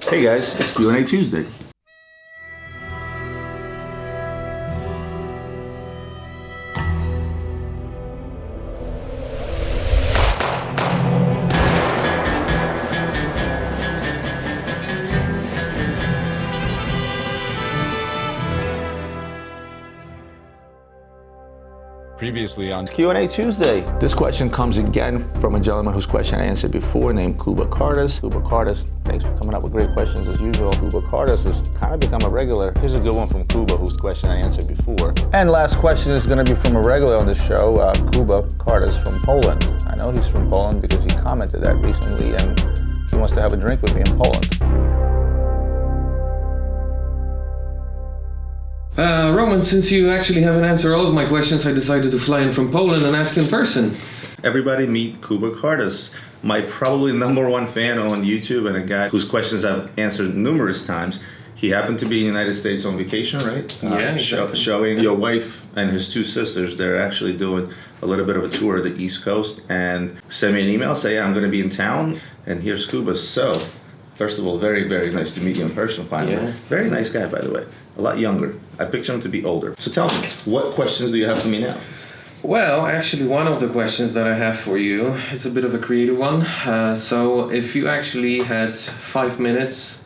Hey guys, it's Q&A Tuesday. Previously on Q&A Tuesday. This question comes again from a gentleman whose question I answered before, named Kuba Kardaś. Kuba Kardaś, thanks for coming up with great questions as usual. Kuba Kardaś has kind of become a regular. Here's a good one from Kuba, whose question I answered before. And last question is going to be from a regular on this show, Kuba Kardaś from Poland. I know he's from Poland because he commented that recently, and he wants to have a drink with me in Poland. Roman, since you actually haven't answered all of my questions, I decided to fly in from Poland and ask you in person. Everybody meet Kuba Kardaś, my probably #1 fan on YouTube and a guy whose questions I've answered numerous times. He happened to be in the United States on vacation, right? Yeah, exactly. Showing your wife and his 2 sisters. They're actually doing a little bit of a tour of the East Coast, and send me an email, say I'm going to be in town, and here's Kuba. So, first of all, very, very nice to meet you in person finally. Yeah. Very nice guy, by the way. A lot younger. I picture him to be older. So tell me, what questions do you have for me now? Well, actually, one of the questions that I have for you is a bit of a creative one. So, if you actually had 5 minutes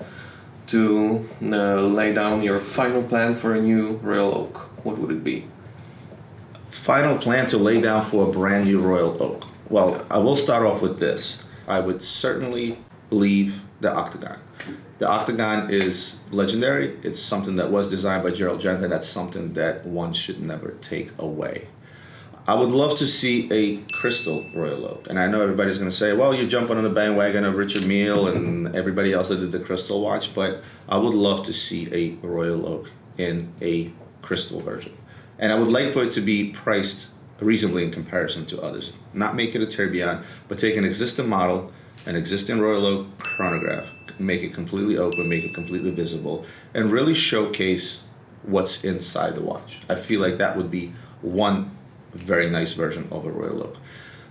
to lay down your final plan for a new Royal Oak, what would it be? Final plan to lay down for a brand new Royal Oak. Well, I will start off with this. I would certainly leave the Octagon. The Octagon is legendary. It's something that was designed by Gerald Genta. That's something that one should never take away. I would love to see a crystal Royal Oak. And I know everybody's going to say, well, you're jumping on the bandwagon of Richard Mille and everybody else that did the crystal watch, but I would love to see a Royal Oak in a crystal version. And I would like for it to be priced reasonably in comparison to others. Not make it a tourbillon, but take an existing model, an existing Royal Oak chronograph, make it completely open, make it completely visible, and really showcase what's inside the watch. I feel like that would be one very nice version of a Royal Oak.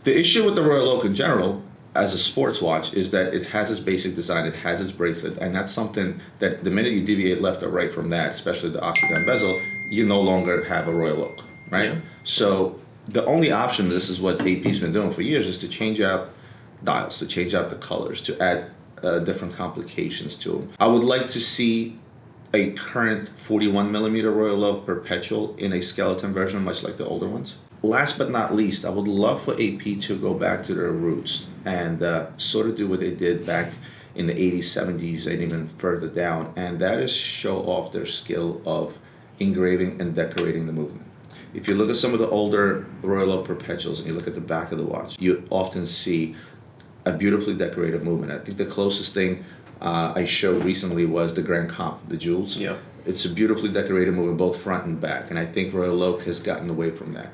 The issue with the Royal Oak in general, as a sports watch, is that it has its basic design, it has its bracelet, and that's something that the minute you deviate left or right from that, especially the octagon bezel, you no longer have a Royal Oak, right? Yeah. So the only option, this is what AP's been doing for years, is to change out dials, to change out the colors, to add different complications to them. I would like to see a current 41mm Royal Oak Perpetual in a skeleton version, much like the older ones. Last but not least, I would love for AP to go back to their roots and sort of do what they did back in the 80s, 70s, and even further down, and that is show off their skill of engraving and decorating the movement. If you look at some of the older Royal Oak Perpetuals and you look at the back of the watch, you often see a beautifully decorated movement. I think the closest thing I showed recently was the Grand Comp, the jewels. Yeah. It's a beautifully decorated movement, both front and back, and I think Royal Oak has gotten away from that.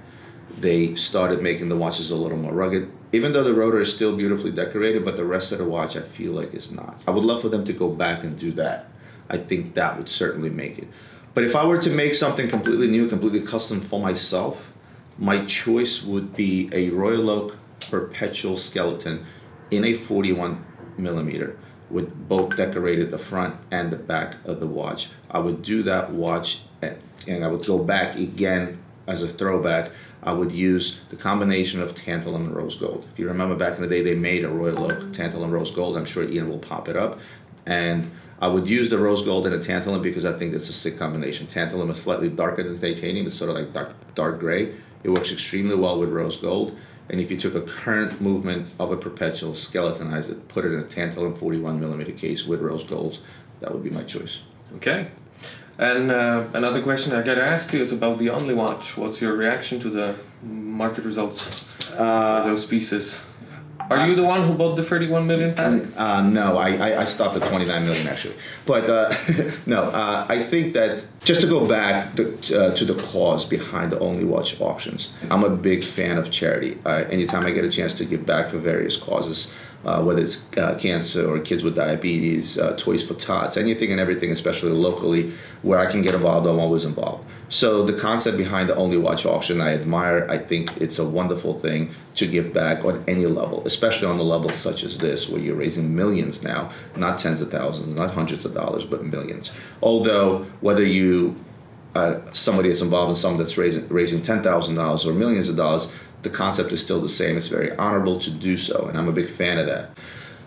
They started making the watches a little more rugged, even though the rotor is still beautifully decorated, but the rest of the watch I feel like is not. I would love for them to go back and do that. I think that would certainly make it. But if I were to make something completely new, completely custom for myself, my choice would be a Royal Oak Perpetual skeleton in a 41mm with both decorated the front and the back of the watch. I would do that watch and I would go back again as a throwback. I would use the combination of tantalum and rose gold. If you remember back in the day, they made a Royal Oak tantalum rose gold. I'm sure Ian will pop it up. And I would use the rose gold and the tantalum because I think it's a sick combination. Tantalum is slightly darker than titanium. It's sort of like dark gray. It works extremely well with rose gold. And if you took a current movement of a Perpetual, skeletonized it, put it in a tantalum 41mm case with rose gold, that would be my choice. Okay. And another question I gotta ask you is about the Only watch. What's your reaction to the market results for those pieces? Are you the one who bought the 31 million pack? No, I stopped at 29 million actually. But no, I think that just to go back to the cause behind the Only Watch auctions, I'm a big fan of charity. Anytime I get a chance to give back for various causes, whether it's cancer or kids with diabetes, toys for tots, anything and everything, especially locally, where I can get involved, I'm always involved. So the concept behind the Only Watch auction, I admire. I think it's a wonderful thing to give back on any level, especially on the level such as this, where you're raising millions now, not tens of thousands, not hundreds of dollars, but millions. Although whether you somebody that's involved in something that's raising $10,000 or millions of dollars, the concept is still the same. It's very honorable to do so, and I'm a big fan of that.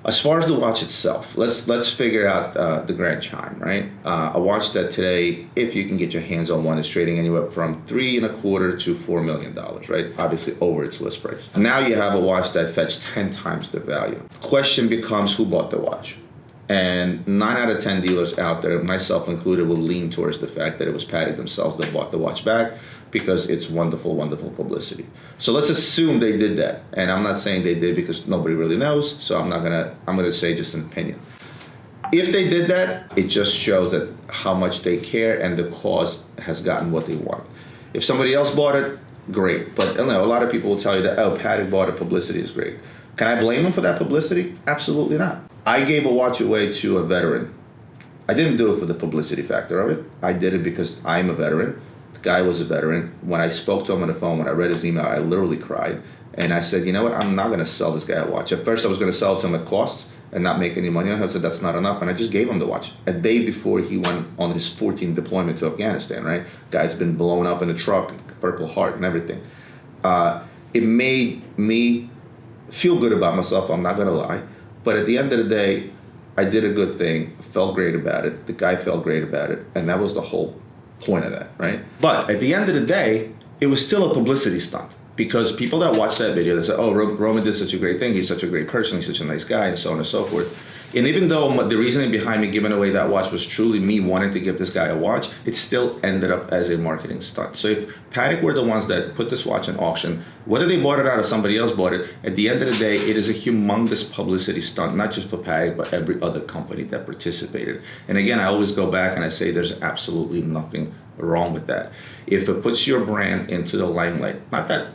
As far as the watch itself, let's figure out the Grand Chime, right? A watch that today, if you can get your hands on one, is trading anywhere from $3.25 to $4 million, right? Obviously over its list price. Now you have a watch that fetched 10 times the value. Question becomes, who bought the watch? And 9 out of 10 dealers out there, myself included, will lean towards the fact that it was Patek themselves that bought the watch back, because it's wonderful, wonderful publicity. So let's assume they did that. And I'm not saying they did because nobody really knows, so I'm gonna say just an opinion. If they did that, it just shows that how much they care and the cause has gotten what they want. If somebody else bought it, great. But you know, a lot of people will tell you that, oh, Patek bought it, publicity is great. Can I blame them for that publicity? Absolutely not. I gave a watch away to a veteran. I didn't do it for the publicity factor of it. I did it because I'm a veteran. The guy was a veteran. When I spoke to him on the phone, when I read his email, I literally cried. And I said, you know what, I'm not going to sell this guy a watch. At first I was going to sell it to him at cost and not make any money on it. I said, that's not enough. And I just gave him the watch a day before he went on his 14th deployment to Afghanistan, right? Guy's been blown up in a truck, Purple Heart and everything. It made me feel good about myself, I'm not going to lie. But at the end of the day, I did a good thing, felt great about it. The guy felt great about it. And that was the whole point of that, right? But at the end of the day, it was still a publicity stunt. Because people that watch that video, they say, oh, Roman did such a great thing, he's such a great person, he's such a nice guy, and so on and so forth. And even though the reasoning behind me giving away that watch was truly me wanting to give this guy a watch, it still ended up as a marketing stunt. So if Patek were the ones that put this watch in auction, whether they bought it out or somebody else bought it, at the end of the day, it is a humongous publicity stunt, not just for Patek, but every other company that participated. And again, I always go back and I say there's absolutely nothing wrong with that. If it puts your brand into the limelight, not that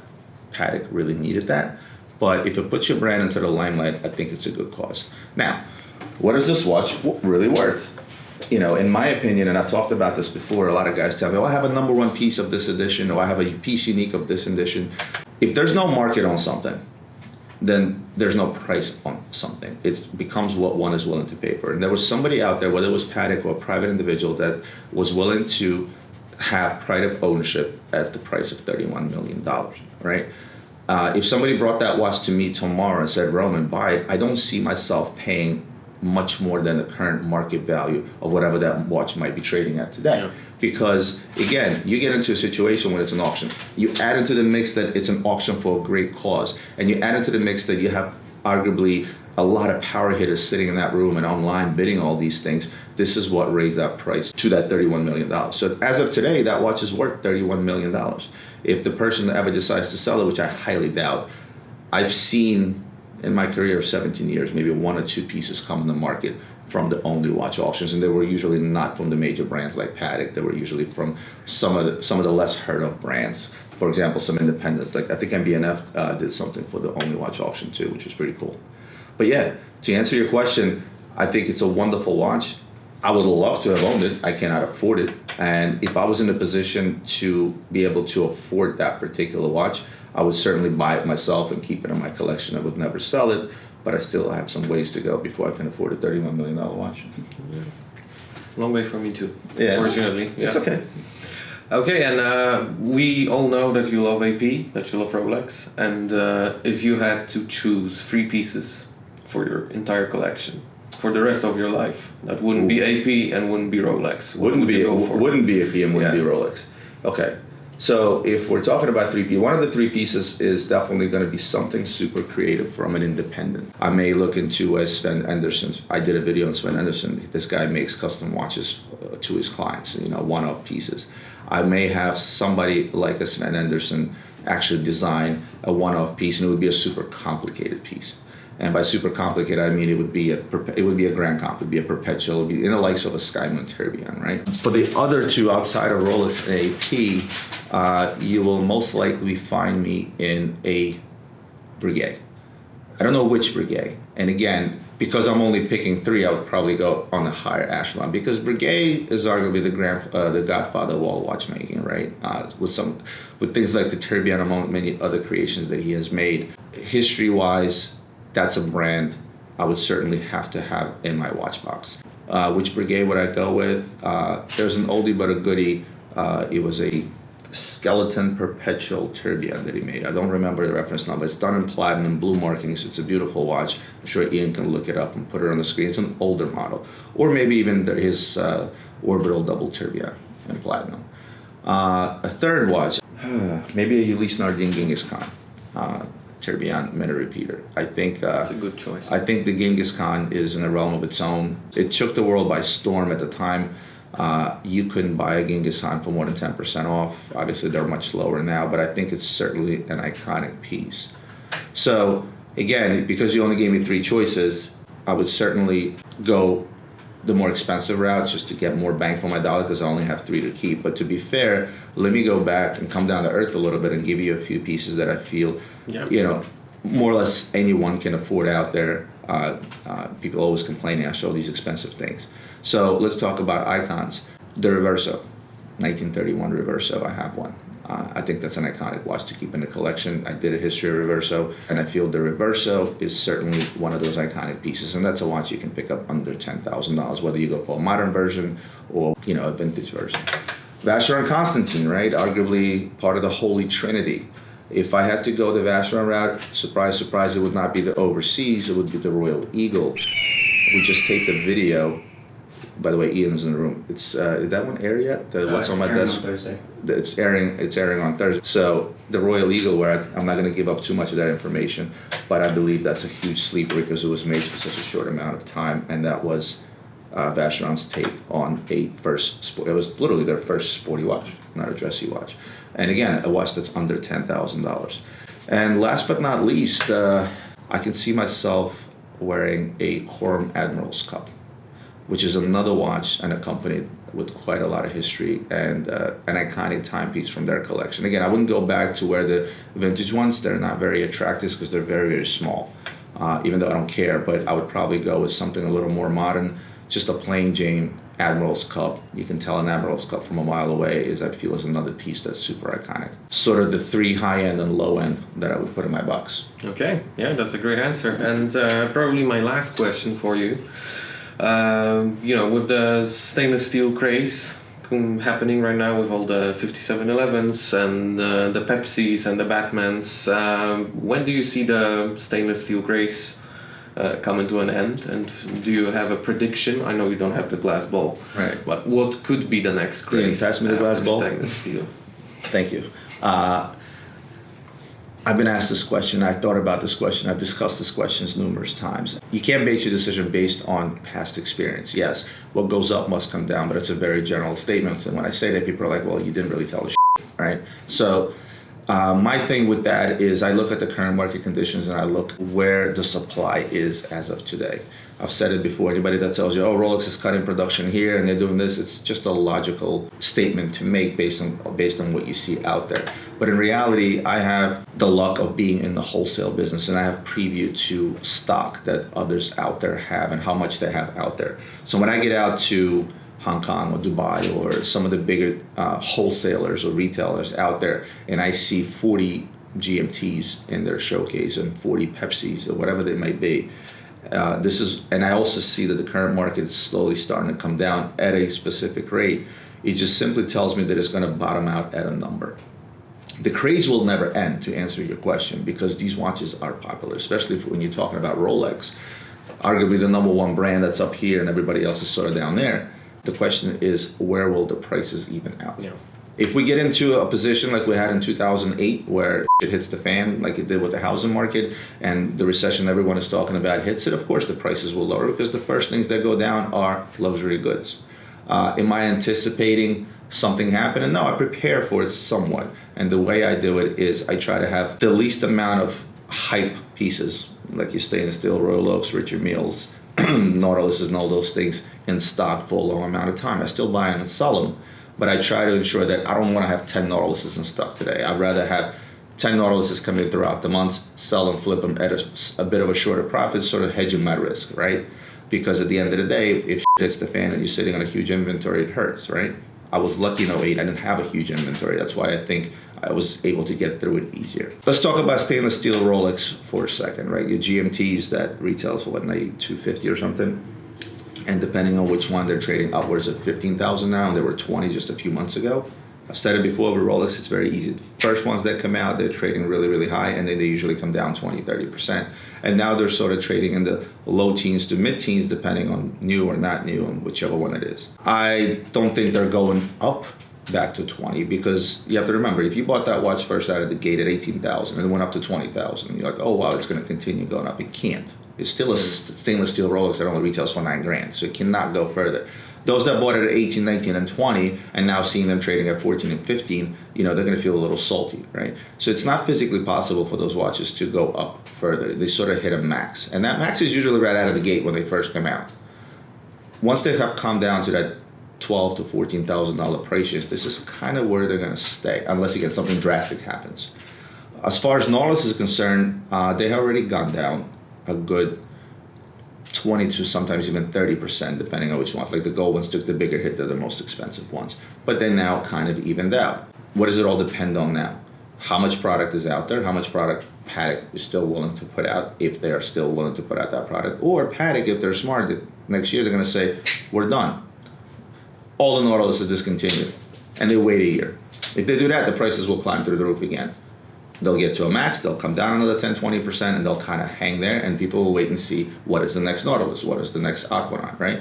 Patek really needed that, but if it puts your brand into the limelight, I think it's a good cause. Now, what is this watch really worth? You know, in my opinion, and I've talked about this before, a lot of guys tell me, oh, I have a number one piece of this edition, or I have a piece unique of this edition. If there's no market on something, then there's no price on something. It becomes what one is willing to pay for. And there was somebody out there, whether it was Patek or a private individual, that was willing to have pride of ownership at the price of $31 million, right? If somebody brought that watch to me tomorrow and said, Roman, buy it, I don't see myself paying much more than the current market value of whatever that watch might be trading at today. Yeah. Because, again, you get into a situation when it's an auction. You add into the mix that it's an auction for a great cause, and you add into the mix that you have arguably a lot of power hitters sitting in that room and online bidding all these things. This is what raised that price to that $31 million. So as of today, that watch is worth $31 million. If the person ever decides to sell it, which I highly doubt, I've seen in my career of 17 years, maybe one or two pieces come in the market from the Only Watch auctions, and they were usually not from the major brands like Patek. They were usually from some of the less heard of brands. For example, some independents, like I think MB&F did something for the Only Watch auction too, which was pretty cool. But yeah, to answer your question, I think it's a wonderful watch. I would love to have owned it. I cannot afford it. And if I was in a position to be able to afford that particular watch, I would certainly buy it myself and keep it in my collection. I would never sell it, but I still have some ways to go before I can afford a $31 million watch. Yeah. Long way for me too, yeah. Fortunately. Yeah. It's okay. Okay, and we all know that you love AP, that you love Rolex, and if you had to choose 3 pieces for your entire collection for the rest of your life, that wouldn't be AP and wouldn't be Rolex. Wouldn't be AP and wouldn't be Rolex. Okay. So if we're talking about 3P, one of the 3 pieces is definitely going to be something super creative from an independent. I may look into Sven Anderson's. I did a video on Sven Anderson. This guy makes custom watches to his clients, one-off pieces. I may have somebody like a Sven Anderson actually design a one-off piece, and it would be a super complicated piece. And by super complicated, I mean it would be a Grand Comp, it would be a perpetual, it would be in the likes of a Sky Moon Tourbillon, right? For the other 2 outside of Rolex and AP, you will most likely find me in a Breguet. I don't know which Breguet. And again, because I'm only picking three, I would probably go on the higher echelon because Breguet is arguably the godfather of all watchmaking, right? With things like the Tourbillon, among many other creations that he has made. History-wise, that's a brand I would certainly have to have in my watch box. Which Breguet would I go with? There's an oldie but a goodie. It was a skeleton perpetual tourbillon that he made. I don't remember the reference number. It's done in platinum, blue markings. It's a beautiful watch. I'm sure Ian can look it up and put it on the screen. It's an older model. Or maybe even his orbital double tourbillon in platinum. A third watch, maybe a Ulysse Nardin Genghis Khan tourbillon minute repeater. I think That's a good choice. I think the Genghis Khan is in a realm of its own. It took the world by storm at the time. You couldn't buy a Genghis Khan for more than 10% off. Obviously, they're much lower now, but I think it's certainly an iconic piece. So, again, because you only gave me three choices, I would certainly go the more expensive route just to get more bang for my dollar because I only have three to keep. But to be fair, let me go back and come down to earth a little bit and give you a few pieces that I feel, more or less anyone can afford out there. People always complaining I show these expensive things. So let's talk about icons. The Reverso, 1931 Reverso, I have one. I think that's an iconic watch to keep in the collection. I did a history of Reverso, and I feel the Reverso is certainly one of those iconic pieces, and that's a watch you can pick up under $10,000, whether you go for a modern version or a vintage version. Vacheron Constantin, right? Arguably part of the Holy Trinity. If I had to go the Vacheron route, surprise, surprise, it would not be the Overseas, it would be the Royal Eagle. We just taped a video. By the way, Ian's in the room. It's did that one air yet? What's on my desk? On Thursday. It's airing on Thursday. So the Royal Eagle, where I'm not going to give up too much of that information, but I believe that's a huge sleeper because it was made for such a short amount of time, and that was Vacheron's take on a it was literally their first sporty watch, not a dressy watch. And again, a watch that's under $10,000. And last but not least, I can see myself wearing a Quorum Admiral's Cup, which is another watch and a company with quite a lot of history and an iconic timepiece from their collection. Again, I wouldn't go back to where the vintage ones, they're not very attractive because they're very, very small, even though I don't care, but I would probably go with something a little more modern, just a plain Jane Admiral's Cup. You can tell an Admiral's Cup from a mile away I feel is another piece that's super iconic. Sort of the three high end and low end that I would put in my box. Okay, yeah, that's a great answer. And probably my last question for you. With the stainless steel craze happening right now with all the 5711s and the Pepsis and the Batmans, when do you see the stainless steel craze coming to an end? And do you have a prediction? I know you don't have the glass ball, right? But what could be the next craze? Pass me the glass ball. Stainless steel. Thank you. I've been asked this question. I thought about this question. I've discussed this question numerous times. You can't base your decision based on past experience. Yes, what goes up must come down, but it's a very general statement. And when I say that, people are like, well, you didn't really tell the shit, right? So my thing with that is I look at the current market conditions and I look where the supply is as of today. I've said it before. Anybody that tells you, oh, Rolex is cutting production here and they're doing this, it's just a logical statement to make based on what you see out there. But in reality, I have the luck of being in the wholesale business and I have preview to stock that others out there have and how much they have out there. So when I get out to Hong Kong or Dubai or some of the bigger wholesalers or retailers out there and I see 40 GMTs in their showcase and 40 Pepsis or whatever they may be, and I also see that the current market is slowly starting to come down at a specific rate. It just simply tells me that it's going to bottom out at a number. The craze will never end, to answer your question, because these watches are popular, especially when you're talking about Rolex, arguably the number one brand that's up here and everybody else is sort of down there. The question is, where will the prices even out? Yeah. If we get into a position like we had in 2008 where it hits the fan like it did with the housing market and the recession everyone is talking about hits it, of course the prices will lower because the first things that go down are luxury goods. Am I anticipating something happening? No, I prepare for it somewhat. And the way I do it is I try to have the least amount of hype pieces, like your stainless steel Royal Oaks, Richard Milles, Nautiluses and all those things in stock for a long amount of time. I still buy them and sell them. But I try to ensure that I don't want to have 10 Nautiluses in stock today. I'd rather have 10 Nautiluses come in throughout the month, sell them, flip them at a bit of a shorter profit, sort of hedging my risk, right? Because at the end of the day, if shit hits the fan and you're sitting on a huge inventory, it hurts, right? I was lucky in '08, I didn't have a huge inventory. That's why I think I was able to get through it easier. Let's talk about stainless steel Rolex for a second, right? Your GMTs that retails for what, $92.50 or something? And depending on which one, they're trading upwards of 15,000 now, and they were 20 just a few months ago. I've said it before, with Rolex, it's very easy. The first ones that come out, they're trading really, really high, and then they usually come down 20, 30%. And now they're sort of trading in the low teens to mid-teens, depending on new or not new, and whichever one it is. I don't think they're going up back to 20, because you have to remember, if you bought that watch first out of the gate at 18,000 and it went up to 20,000, you're like, oh wow, it's going to continue going up. It can't. It's still a stainless steel Rolex that only retails for $9,000, so it cannot go further. Those that bought it at 18, 19, and 20, and now seeing them trading at 14 and 15, they're going to feel a little salty, right? So it's not physically possible for those watches to go up further. They sort of hit a max, and that max is usually right out of the gate when they first come out. Once they have come down to that $12,000 to $14,000 price range, this is kind of where they're going to stay, unless again something drastic happens. As far as Nautilus is concerned, they have already gone down a good 20 to sometimes even 30%, depending on which ones. Like the gold ones took the bigger hit, they're the most expensive ones. But they now kind of evened out. What does it all depend on now? How much product is out there? How much product Patek is still willing to put out, if they are still willing to put out that product? Or Patek, if they're smart, next year they're going to say, we're done. All the Nautilus is discontinued. And they wait a year. If they do that, the prices will climb through the roof again. They'll get to a max, they'll come down another 10, 20%, and they'll kind of hang there, and people will wait and see what is the next Nautilus, what is the next Aquanaut, right?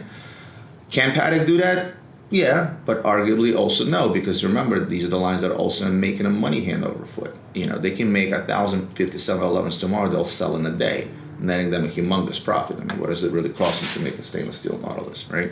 Can Patek do that? Yeah, but arguably also no, because remember, these are the lines that are also making a money hand over foot. They can make 1,057 11s tomorrow, they'll sell in a day, netting them a humongous profit. I mean, what does it really cost them to make a stainless steel Nautilus, right?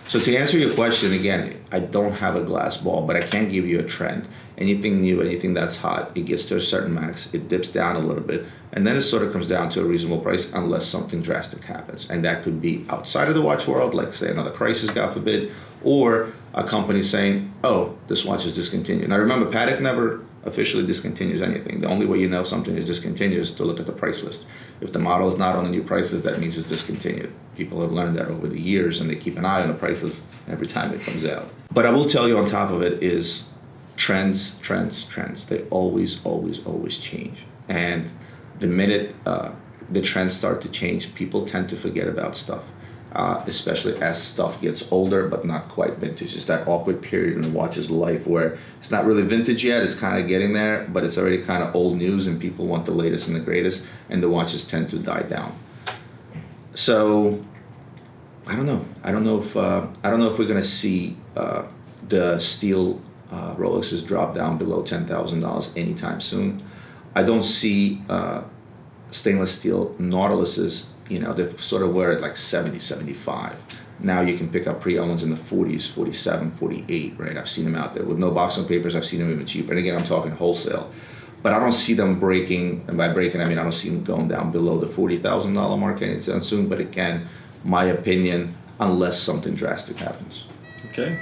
So to answer your question, again, I don't have a glass ball, but I can give you a trend. Anything new, anything that's hot, it gets to a certain max, it dips down a little bit, and then it sort of comes down to a reasonable price unless something drastic happens. And that could be outside of the watch world, like say another crisis, God forbid, or a company saying, oh, this watch is discontinued. Now remember, Patek never officially discontinues anything. The only way you know something is discontinued is to look at the price list. If the model is not on the new price list, that means it's discontinued. People have learned that over the years, and they keep an eye on the prices every time it comes out. But I will tell you on top of it is trends. They always change. And the minute the trends start to change, people tend to forget about stuff, especially as stuff gets older, but not quite vintage. It's that awkward period in the watch's life where it's not really vintage yet, it's kind of getting there, but it's already kind of old news, and people want the latest and the greatest, and the watches tend to die down. So I don't know. I don't know if we're gonna see the steel Rolexes drop down below $10,000 anytime soon. I don't see stainless steel Nautiluses. They sort of were at like 70, 75. Now you can pick up pre-owned ones in the 40s, 47, 48, right? I've seen them out there with no box on papers. I've seen them even cheaper. And again, I'm talking wholesale. But I don't see them breaking, and by breaking I mean I don't see them going down below the $40,000 mark anytime soon. But again, my opinion, unless something drastic happens. Okay.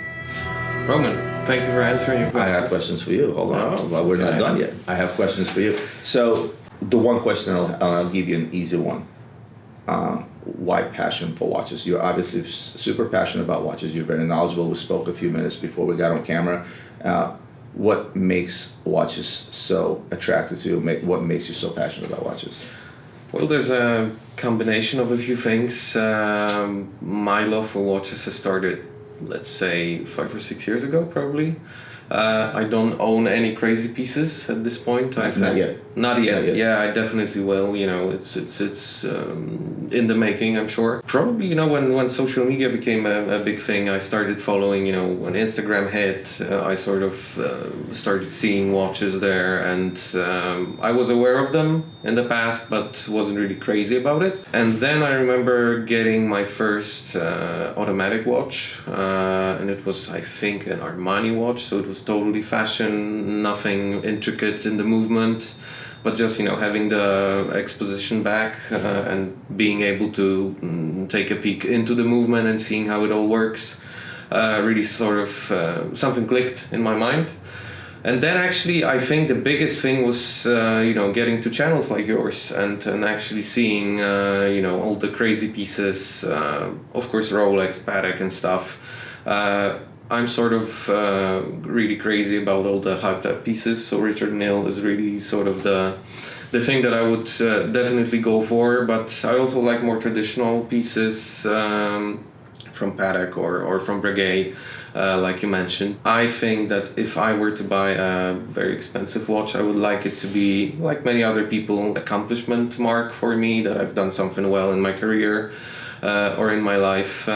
Roman, thank you for answering your questions. I have questions for you. Hold on. Oh, well, we're not okay. done yet. I have questions for you. So the one question, I'll give you an easy one. Why passion for watches? You're obviously super passionate about watches. You're very knowledgeable. We spoke a few minutes before we got on camera. What makes watches so attractive to you? What makes you so passionate about watches? Well, there's a combination of a few things. My love for watches has started, let's say, 5 or 6 years ago, probably. I don't own any crazy pieces at this point. Not yet. Not yet. Yeah, I definitely will. It's in the making, I'm sure. Probably, when social media became a big thing, I started following, when Instagram hit, I sort of started seeing watches there, and I was aware of them in the past, but wasn't really crazy about it. And then I remember getting my first automatic watch, and it was, I think, an Armani watch, so it was totally fashion, nothing intricate in the movement, but just having the exposition back and being able to take a peek into the movement and seeing how it all works really sort of something clicked in my mind. And then actually, I think the biggest thing was, getting to channels like yours and actually seeing, all the crazy pieces, of course, Rolex, Patek and stuff. I'm sort of really crazy about all the hyped up pieces. So Richard Mille is really sort of the thing that I would definitely go for. But I also like more traditional pieces from Patek or from Breguet. Like you mentioned, I think that if I were to buy a very expensive watch, I would like it to be, like many other people, accomplishment mark for me, that I've done something well in my career or in my life.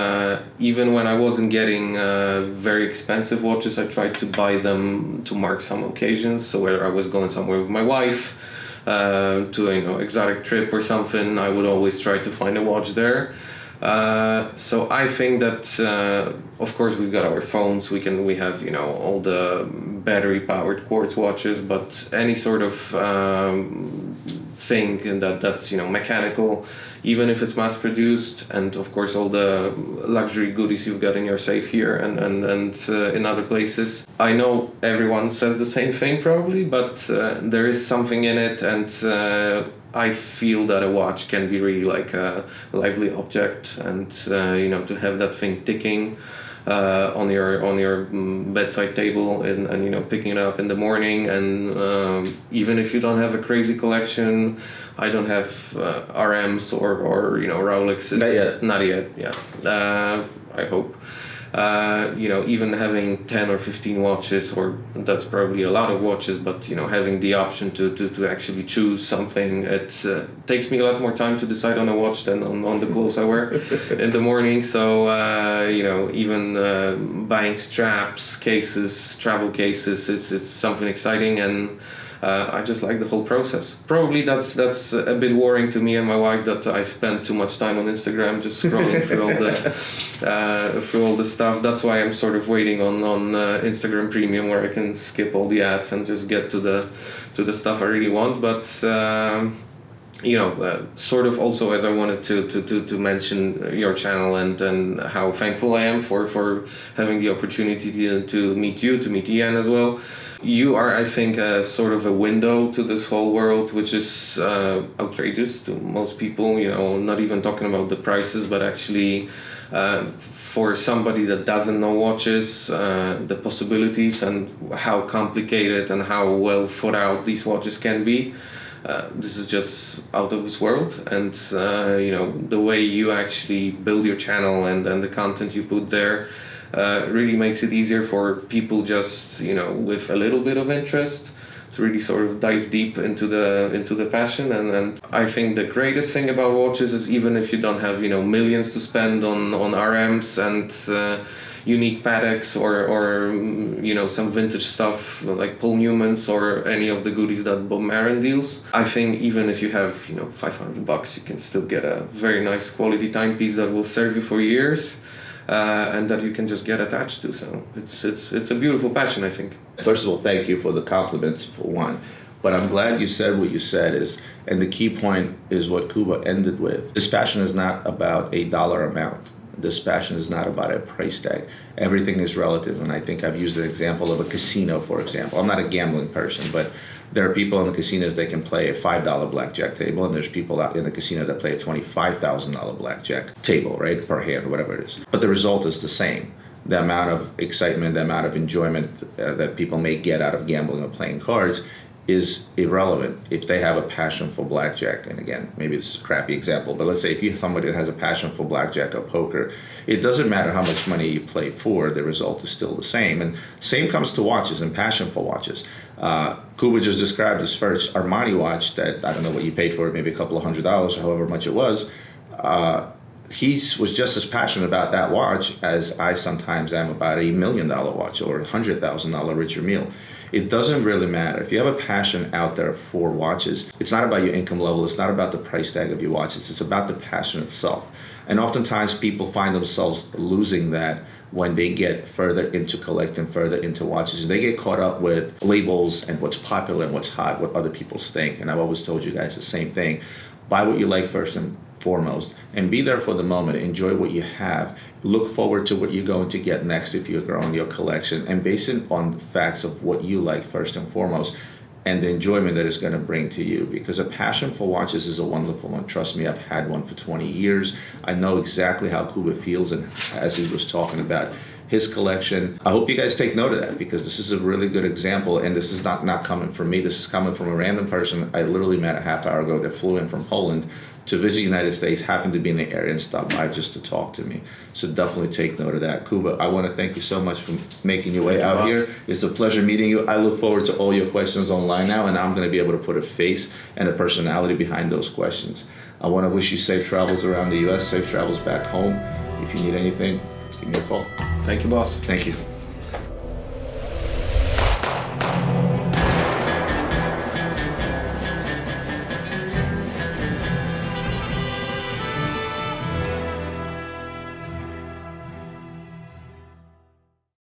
Even when I wasn't getting very expensive watches, I tried to buy them to mark some occasions. So where I was going somewhere with my wife, to exotic trip or something, I would always try to find a watch there. So I think that of course we've got our phones, we have all the battery powered quartz watches, but any sort of thing that's mechanical, even if it's mass produced, and of course all the luxury goodies you've got in your safe here and in other places. I know everyone says the same thing probably, but there is something in it, and I feel that a watch can be really like a lively object, and to have that thing ticking on your bedside table and picking it up in the morning, and even if you don't have a crazy collection, I don't have RMs or Rolexes. Not yet. Yeah. I hope. Even having 10 or 15 watches, or that's probably a lot of watches, but having the option to actually choose something, it takes me a lot more time to decide on a watch than on the clothes I wear in the morning. So even buying straps, cases, travel cases, it's something exciting, and I just like the whole process. Probably that's a bit worrying to me and my wife, that I spend too much time on Instagram just scrolling through all the stuff. That's why I'm sort of waiting on Instagram Premium, where I can skip all the ads and just get to the stuff I really want. But sort of also, as I wanted to mention your channel and how thankful I am for having the opportunity to meet you, to meet Ian as well. You are, I think, sort of a window to this whole world, which is outrageous to most people. Not even talking about the prices, but actually for somebody that doesn't know watches, the possibilities and how complicated and how well thought out these watches can be. This is just out of this world, and the way you actually build your channel and the content you put there really makes it easier for people just with a little bit of interest to really sort of dive deep into the passion. And I think the greatest thing about watches is, even if you don't have millions to spend on RMs and unique Pateks or some vintage stuff like Paul Newman's or any of the goodies that Bob Maron deals, I think even if you have $500, you can still get a very nice quality timepiece that will serve you for years. And that you can just get attached to. So it's a beautiful passion, I think. First of all, thank you for the compliments, for one. But I'm glad you said what you said, and the key point is what Kuba ended with. This passion is not about a dollar amount. This passion is not about a price tag. Everything is relative, and I think I've used an example of a casino, for example. I'm not a gambling person, but there are people in the casinos that can play a $5 blackjack table, and there's people out in the casino that play a $25,000 blackjack table, right, per hand, whatever it is. But the result is the same. The amount of excitement, the amount of enjoyment that people may get out of gambling or playing cards is irrelevant if they have a passion for blackjack. And again, maybe this is a crappy example, but let's say if you're somebody that has a passion for blackjack or poker, it doesn't matter how much money you play for, the result is still the same. And same comes to watches and passion for watches. Kuba just described his first Armani watch that, I don't know what you paid for it, maybe a couple of $100 or however much it was. He was just as passionate about that watch as I sometimes am about $1 million watch or $100,000 Richard Mille. It doesn't really matter. If you have a passion out there for watches, it's not about your income level, it's not about the price tag of your watches, it's about the passion itself. And oftentimes people find themselves losing that when they get further into collecting, further into watches. They get caught up with labels and what's popular and what's hot, what other people think. And I've always told you guys the same thing. buy what you like first and foremost, and be there for the moment. Enjoy what you have. Look forward to what you're going to get next if you're growing your collection, and base it on the facts of what you like first and foremost, and the enjoyment that it's going to bring to you. Because a passion for watches is a wonderful one. Trust me, I've had one for 20 years. I know exactly how Kuba feels, and as he was talking about his collection. I hope you guys take note of that, because this is a really good example, and this is not coming from me. This is coming from a random person I literally met a half hour ago that flew in from Poland to visit the United States, happened to be in the area and stopped by just to talk to me. So definitely take note of that. Kuba, I want to thank you so much for making your way out here. It's a pleasure meeting you. I look forward to all your questions online now, and I'm going to be able to put a face and a personality behind those questions. I want to wish you safe travels around the U.S., safe travels back home. If you need anything, give me a call. Thank you, boss. Thank you.